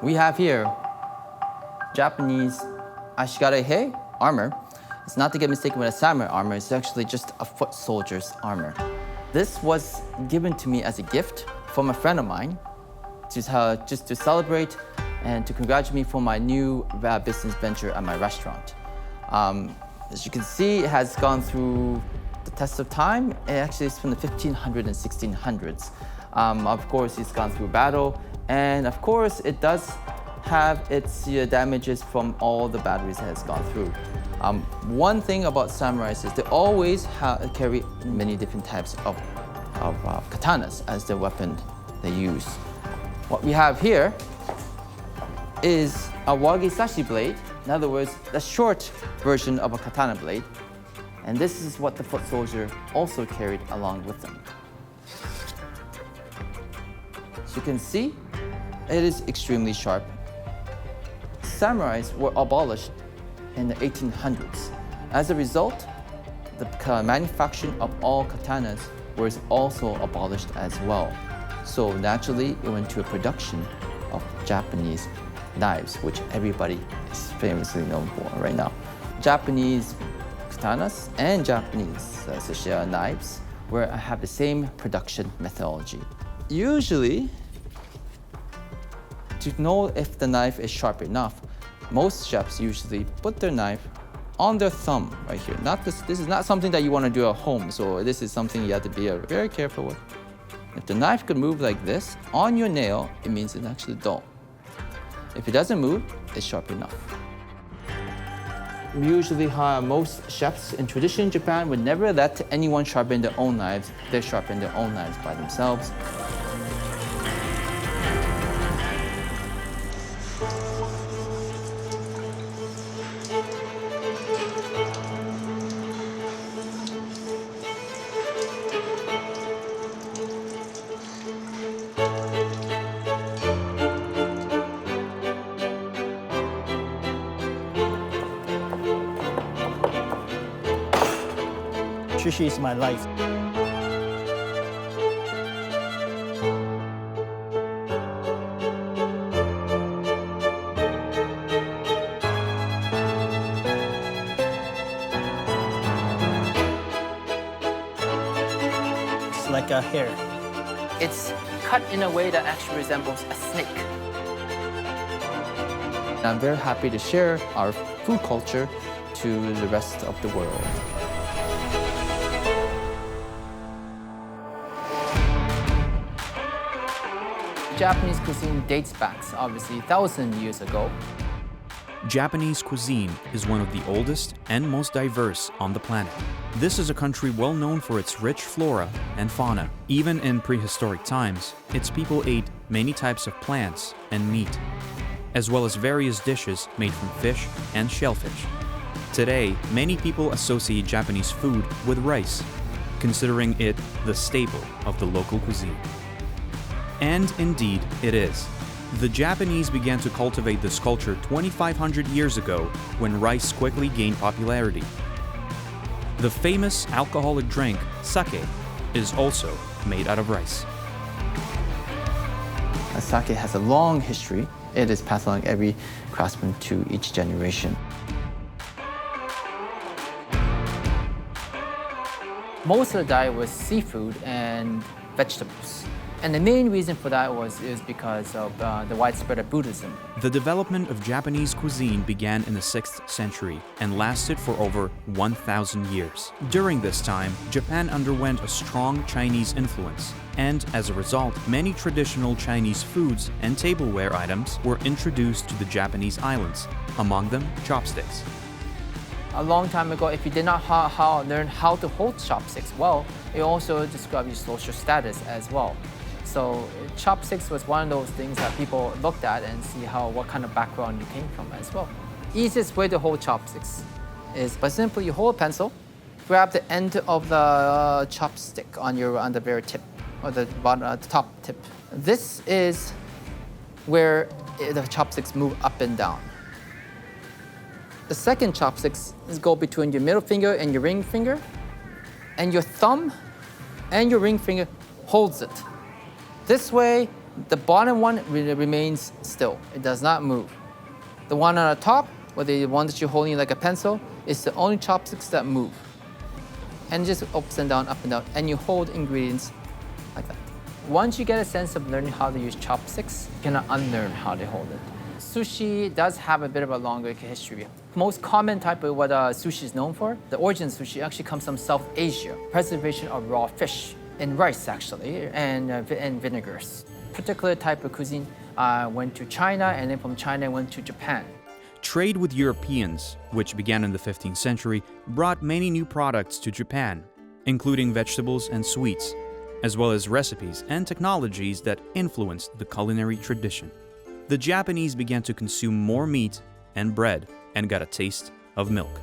We have here Japanese Ashigaru armor. It's not to get mistaken with a samurai armor, it's actually just a foot soldier's armor. This was given to me as a gift from a friend of mine, just to celebrate and to congratulate me for my new business venture at my restaurant. As you can see, it has gone through the test of time. It actually is from the 1500s and 1600s. Of course, it's gone through battle, and of course, it does have its damages from all the batteries it has gone through. One thing about samurais is they always carry many different types of katanas as the weapon they use. What we have here is a Waki Sashi blade, in other words, the short version of a katana blade. And this is what the foot soldier also carried along with them. As you can see, it is extremely sharp. Samurais were abolished in the 1800s. As a result, the manufacturing of all katanas was also abolished as well. So naturally, it went to a production of Japanese knives, which everybody is famously known for right now. Japanese katanas and Japanese sushi knives have the same production methodology. Usually, to know if the knife is sharp enough, most chefs usually put their knife on their thumb right here. This is not something that you want to do at home, so this is something you have to be very careful with. If the knife could move like this on your nail, it means it's actually dull. If it doesn't move, it's sharp enough. Usually, most chefs in traditional Japan would never let anyone sharpen their own knives. They sharpen their own knives by themselves. Sushi is my life. It's like a hair. It's cut in a way that actually resembles a snake. I'm very happy to share our food culture to the rest of the world. Japanese cuisine dates back, obviously, 1,000 years ago. Japanese cuisine is one of the oldest and most diverse on the planet. This is a country well known for its rich flora and fauna. Even in prehistoric times, its people ate many types of plants and meat, as well as various dishes made from fish and shellfish. Today, many people associate Japanese food with rice, considering it the staple of the local cuisine. And indeed, it is. The Japanese began to cultivate this culture 2,500 years ago when rice quickly gained popularity. The famous alcoholic drink, sake, is also made out of rice. Sake has a long history. It is passed along every craftsman to each generation. Most of the diet was seafood and vegetables. And the main reason for that is because of the widespread of Buddhism. The development of Japanese cuisine began in the 6th century and lasted for over 1,000 years. During this time, Japan underwent a strong Chinese influence, and as a result, many traditional Chinese foods and tableware items were introduced to the Japanese islands, among them chopsticks. A long time ago, if you did not learn how to hold chopsticks well, it also described your social status as well. So chopsticks was one of those things that people looked at and see what kind of background you came from as well. Easiest way to hold chopsticks is by simply you hold a pencil, grab the end of the chopstick on the very tip, or the top tip. This is where the chopsticks move up and down. The second chopsticks go between your middle finger and your ring finger, and your thumb and your ring finger holds it. This way, The bottom one remains still. It does not move. The one on the top, or the one that you're holding like a pencil, is the only chopsticks that move. And just ups and down, up and down, and you hold ingredients like that. Once you get a sense of learning how to use chopsticks, you cannot unlearn how to hold it. Sushi does have a bit of a longer history. Most common type of what sushi is known for, the origin of sushi actually comes from South Asia. Preservation of raw fish and rice actually, and vinegars. Particular type of cuisine went to China, and then from China went to Japan. Trade with Europeans, which began in the 15th century, brought many new products to Japan, including vegetables and sweets, as well as recipes and technologies that influenced the culinary tradition. The Japanese began to consume more meat and bread and got a taste of milk.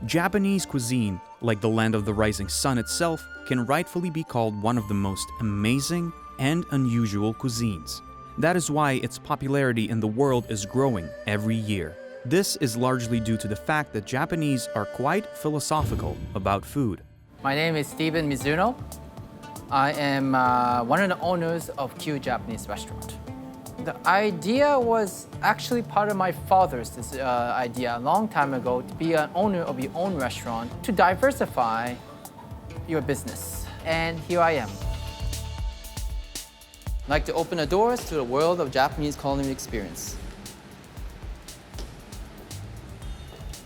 Japanese cuisine, like the land of the rising sun itself, can rightfully be called one of the most amazing and unusual cuisines. That is why its popularity in the world is growing every year. This is largely due to the fact that Japanese are quite philosophical about food. My name is Steven Mizuno. I am one of the owners of Q Japanese Restaurant. The idea was actually part of my father's idea a long time ago to be an owner of your own restaurant, to diversify your business. And here I am. I'd like to open the doors to the world of Japanese culinary experience.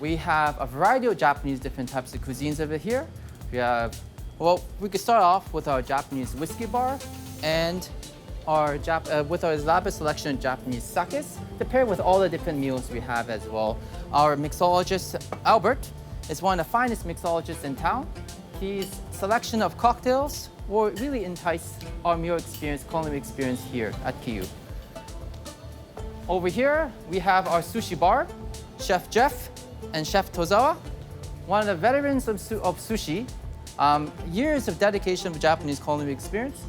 We have a variety of Japanese different types of cuisines over here. We could start off with our Japanese whiskey bar and with our elaborate selection of Japanese sakes, to pair with all the different meals we have as well. Our mixologist, Albert, is one of the finest mixologists in town. His selection of cocktails will really entice our meal experience, culinary experience here at Kiyu. Over here, we have our sushi bar, Chef Jeff and Chef Tozawa, one of the veterans of sushi, years of dedication of Japanese culinary experience.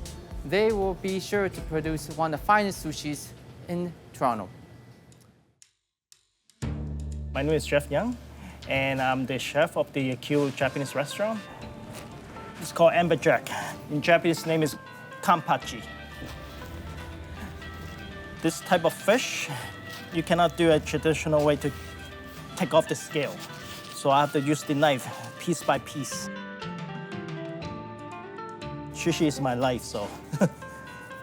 They will be sure to produce one of the finest sushis in Toronto. My name is Jeff Young, and I'm the chef of the Q Japanese restaurant. It's called amberjack. In Japanese, name is kampachi. This type of fish, you cannot do a traditional way to take off the scale. So I have to use the knife piece by piece. Sushi is my life, so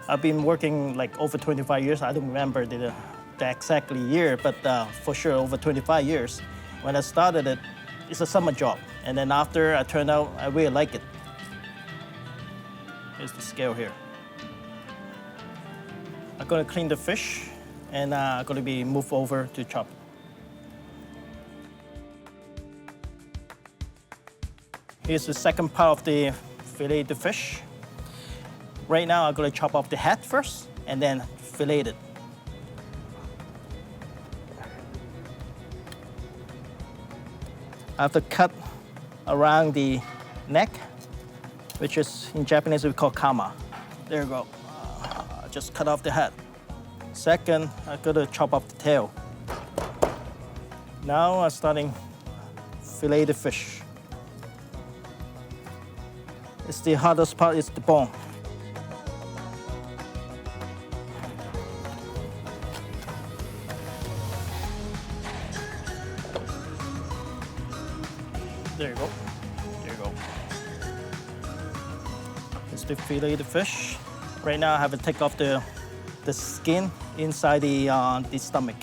I've been working like over 25 years. I don't remember the exactly year, but for sure over 25 years. When I started it, it's a summer job. And then after I turned out, I really like it. Here's the scale here. I'm gonna clean the fish, and I'm gonna be moved over to chop. Here's the second part of the fillet the fish. Right now, I'm gonna chop off the head first and then fillet it. I have to cut around the neck, which is in Japanese we call kama. There you go. Just cut off the head. Second, I'm gonna chop off the tail. Now I'm starting fillet the fish. It's the hardest part is the bone. There you go. There you go. It's the fillet the fish. Right now I have to take off the skin inside the stomach.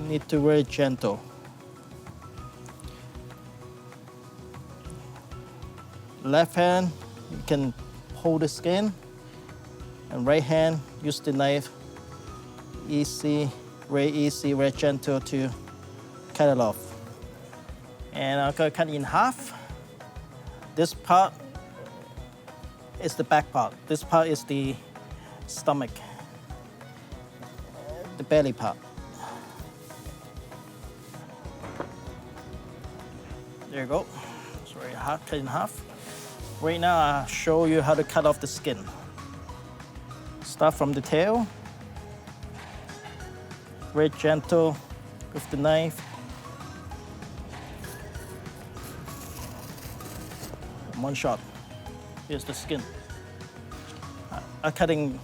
Need to be very gentle. Left hand, you can hold the skin, and right hand, use the knife. Easy, very gentle to cut it off. And I'm gonna cut it in half. This part is the back part. This part is the stomach, the belly part. There you go. It's very hard, cut in half. Right now, I'll show you how to cut off the skin. Start from the tail. Very gentle with the knife. one shot. Here's the skin. I'm cutting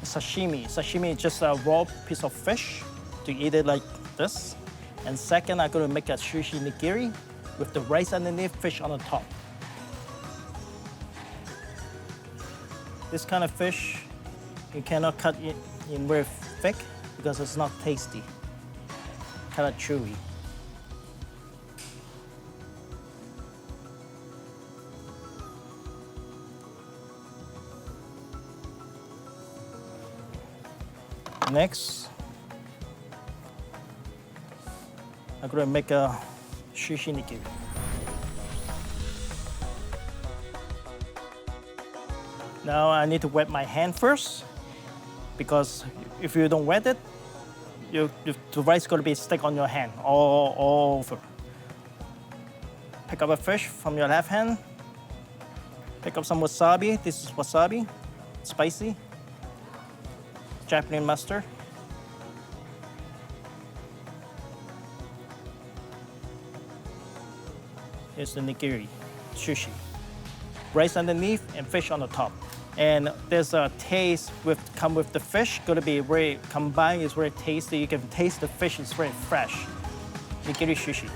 sashimi. Sashimi is just a raw piece of fish to eat it like this. And second, I'm gonna make a sushi nigiri with the rice underneath, fish on the top. This kind of fish, you cannot cut it in very thick because it's not tasty, kind of chewy. Next, I'm gonna make a sushi nigiri. Now I need to wet my hand first, because if you don't wet it, the rice is gonna be stuck on your hand all over. Pick up a fish from your left hand. Pick up some wasabi. This is wasabi, spicy. Japanese mustard. Here's the nigiri, sushi. Rice underneath and fish on the top. And there's a taste come with the fish, gonna be very combined, it's very tasty. You can taste the fish is very fresh. Nigiri sushi.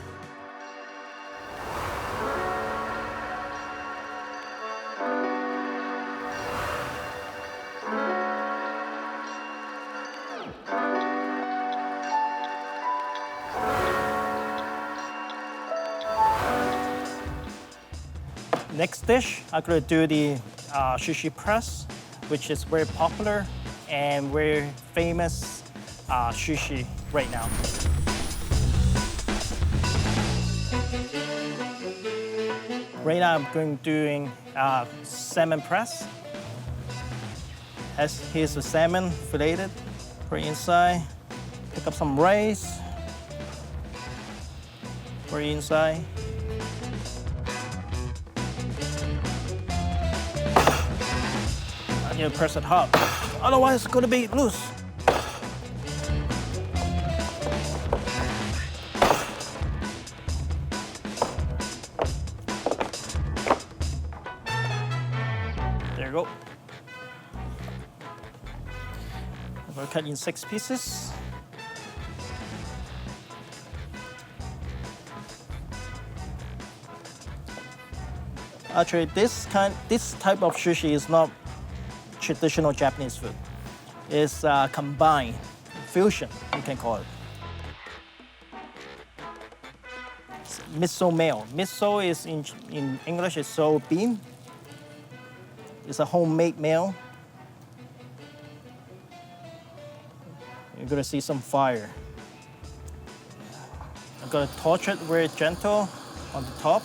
Next dish, I'm gonna do the sushi press, which is very popular and very famous sushi right now. Right now, I'm doing salmon press. Here's the salmon filleted. Put it inside. Pick up some rice. Put it inside. I need to press it hard, otherwise it's gonna be loose. There you go. I'm gonna cut in 6 pieces. Actually, this type of sushi is not traditional Japanese food. It's combined, fusion, you can call it. It's miso meal. Miso is in English is so bean. It's a homemade meal. You're gonna see some fire. I'm gonna torch it very gentle on the top.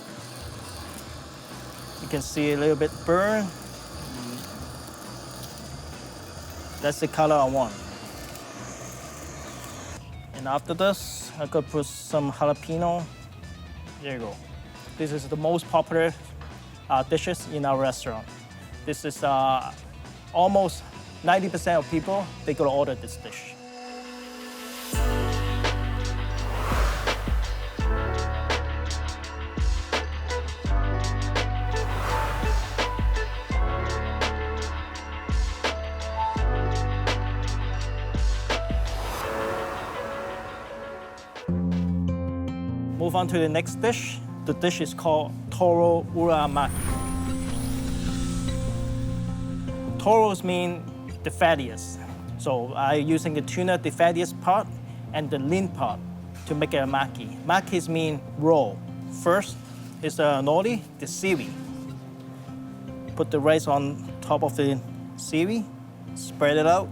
You can see a little bit burn. That's the color I want. And after this, I could put some jalapeno. There you go. This is the most popular dishes in our restaurant. This is almost 90% of people, they could order this dish. Move on to the next dish. The dish is called Toro Maki. Toros mean the fattiest. So I'm using the tuna, the fattiest part, and the lean part to make a maki. Makis mean raw. First is the nori, the seaweed. Put the rice on top of the seaweed, spread it out.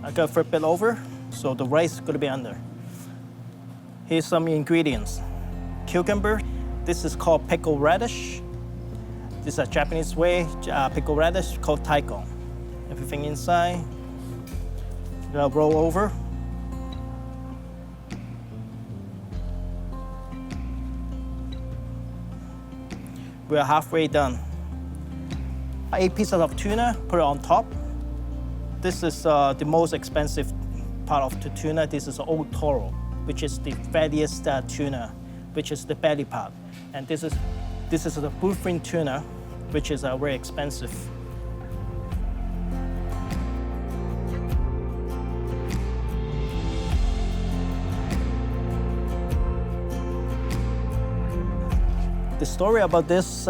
I'm gonna flip it over, so the rice is gonna be under. Here's some ingredients. Cucumber, this is called pickled radish. This is a Japanese way, pickled radish called taikon. Everything inside. Gonna roll over. We're halfway done. 8 pieces of tuna, put it on top. This is the most expensive part of the tuna. This is old Toro, which is the fattiest tuna, which is the belly part. And this is This is the bluefin tuna, which is very expensive. The story about this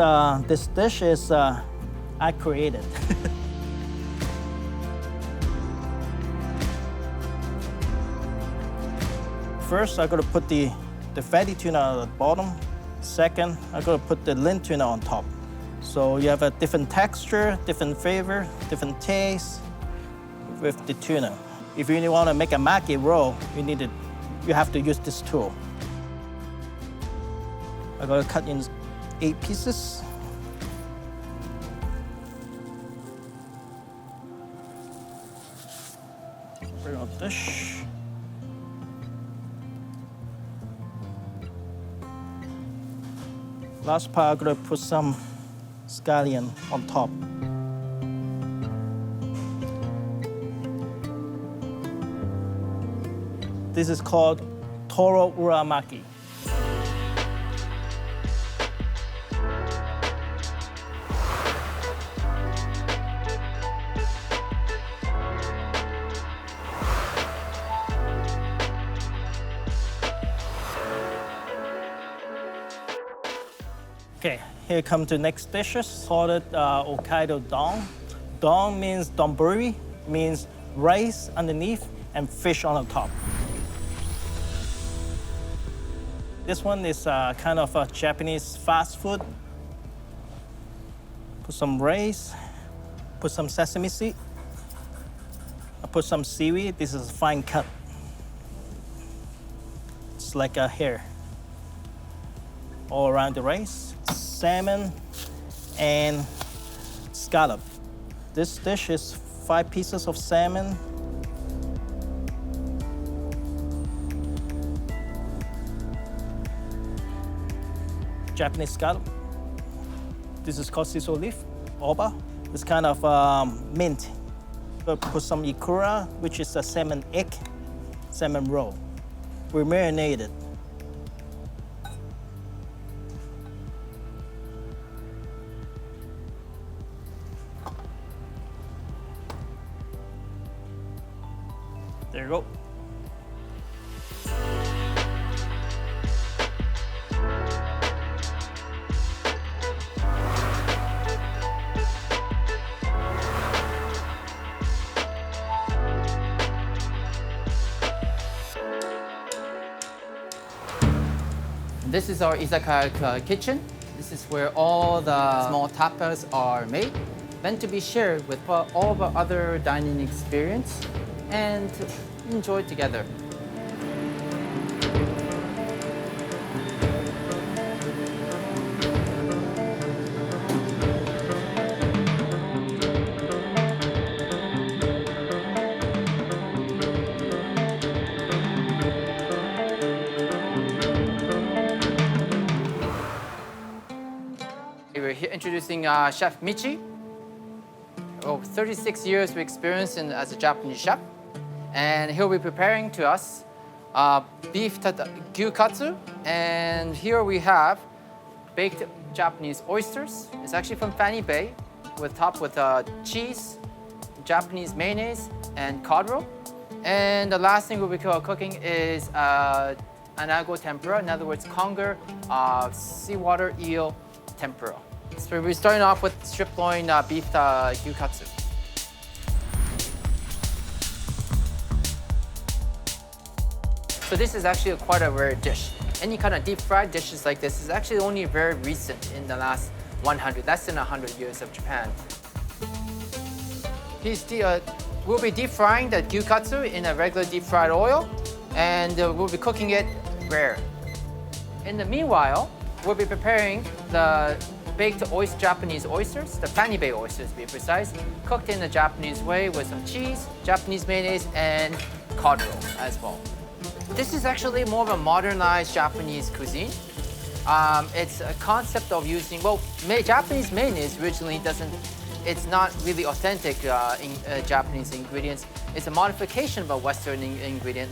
dish is I created. First, I'm gonna put the fatty tuna at the bottom. Second, I'm gonna put the lean tuna on top. So you have a different texture, different flavor, different taste with the tuna. If you want to make a maki roll, you have to use this tool. I'm gonna cut in 8 pieces. Bring out dish. Last part, I'm gonna put some scallion on top. This is called Toro uramaki. Okay, here come the next dishes. Called it Hokkaido don. Don means donburi, means rice underneath and fish on the top. This one is kind of a Japanese fast food. Put some rice, put some sesame seed, I put some seaweed. This is fine cut. It's like a hair all around the rice. Salmon and scallop. This dish is 5 pieces of salmon. Japanese scallop. This is called siso leaf, oba. It's kind of mint. Put some ikura, which is a salmon egg, salmon roll. We marinate it. There you go. This is our izakaya kitchen. This is where all the small tapas are made, meant to be shared with all of our other dining experience and enjoy together. We're here introducing Chef Michi. Over 36 years of experience as a Japanese chef. And he'll be preparing to us beef gyukatsu. And here we have baked Japanese oysters. It's actually from Fanny Bay, topped with cheese, Japanese mayonnaise, and cod roe. And the last thing we'll be cooking is Anago tempura, in other words, conger seawater eel tempura. So we're starting off with strip loin beef gyukatsu. So this is actually quite a rare dish. Any kind of deep fried dishes like this is actually only very recent in the last less than 100 years of Japan. We'll be deep frying the gyukatsu in a regular deep fried oil, and we'll be cooking it rare. In the meanwhile, we'll be preparing the baked Japanese oysters, the Fanny Bay oysters to be precise, cooked in the Japanese way with some cheese, Japanese mayonnaise, and cod roe as well. This is actually more of a modernized Japanese cuisine. It's a concept of using, Japanese mayonnaise originally it's not really authentic Japanese ingredients. It's a modification of a Western ingredient,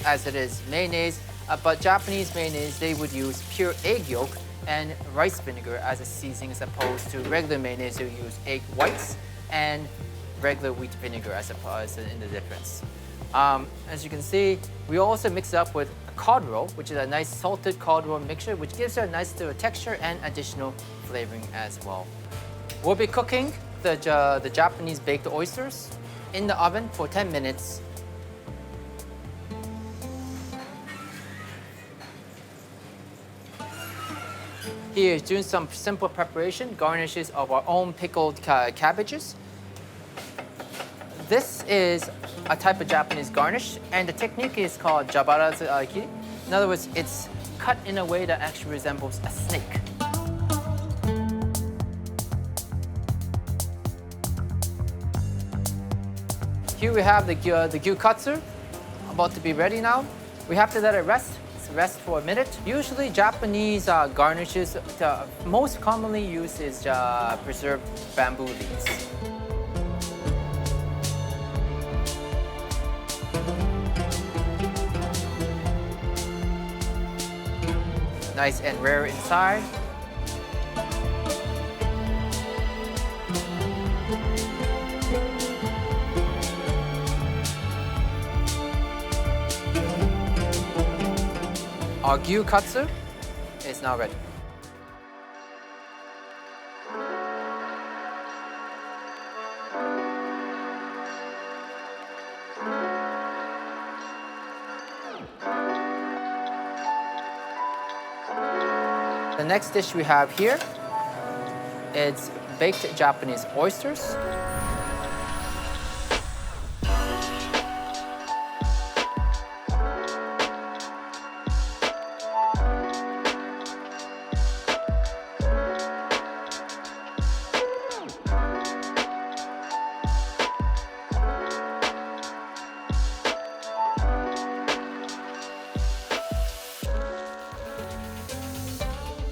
as it is mayonnaise, But Japanese mayonnaise, they would use pure egg yolk and rice vinegar as a seasoning, as opposed to regular mayonnaise, they use egg whites and regular wheat vinegar as in the difference. As you can see, we also mix it up with cod roe, which is a nice salted cod roe mixture, which gives it a nice little texture and additional flavoring as well. We'll be cooking the Japanese baked oysters in the oven for 10 minutes. Here is doing some simple preparation, garnishes of our own pickled cabbages. This is a type of Japanese garnish, and the technique is called jabarazuki. In other words, it's cut in a way that actually resembles a snake. Here we have the gyukatsu, about to be ready now. We have to let it rest for a minute. Usually Japanese garnishes, most commonly used is preserved bamboo leaves. Nice and rare inside. Our gyukatsu is now ready. The next dish we have here is baked Japanese oysters.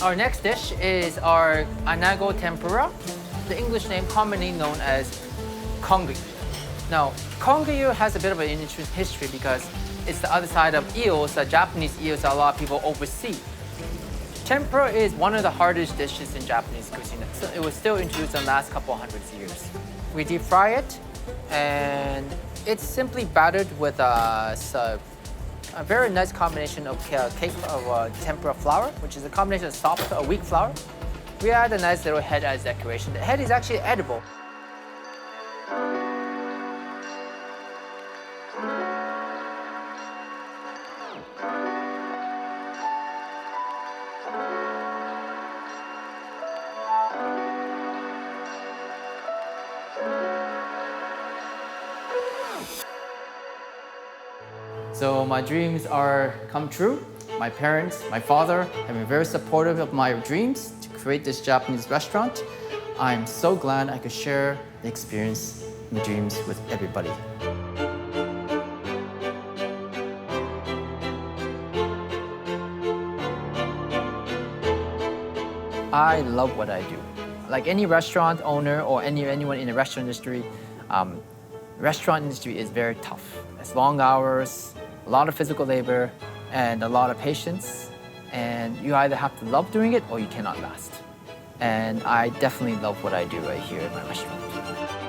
Our next dish is our Anago tempura, the English name commonly known as kongayu. Now, kongayu has a bit of an interesting history because it's the other side of eels, the Japanese eels that a lot of people oversee. Tempura is one of the hardest dishes in Japanese cuisine. So it was still introduced in the last couple hundreds of years. We deep fry it, and it's simply battered with a very nice combination of tempura flour, which is a combination of soft wheat flour. We add a nice little head as decoration. The head is actually edible. So my dreams are come true. My parents, my father have been very supportive of my dreams to create this Japanese restaurant. I'm so glad I could share the experience and the dreams with everybody. I love what I do. Like any restaurant owner or anyone in the restaurant industry, restaurant industry is very tough. It's long hours, a lot of physical labor, and a lot of patience. And you either have to love doing it or you cannot last. And I definitely love what I do right here at my restaurant.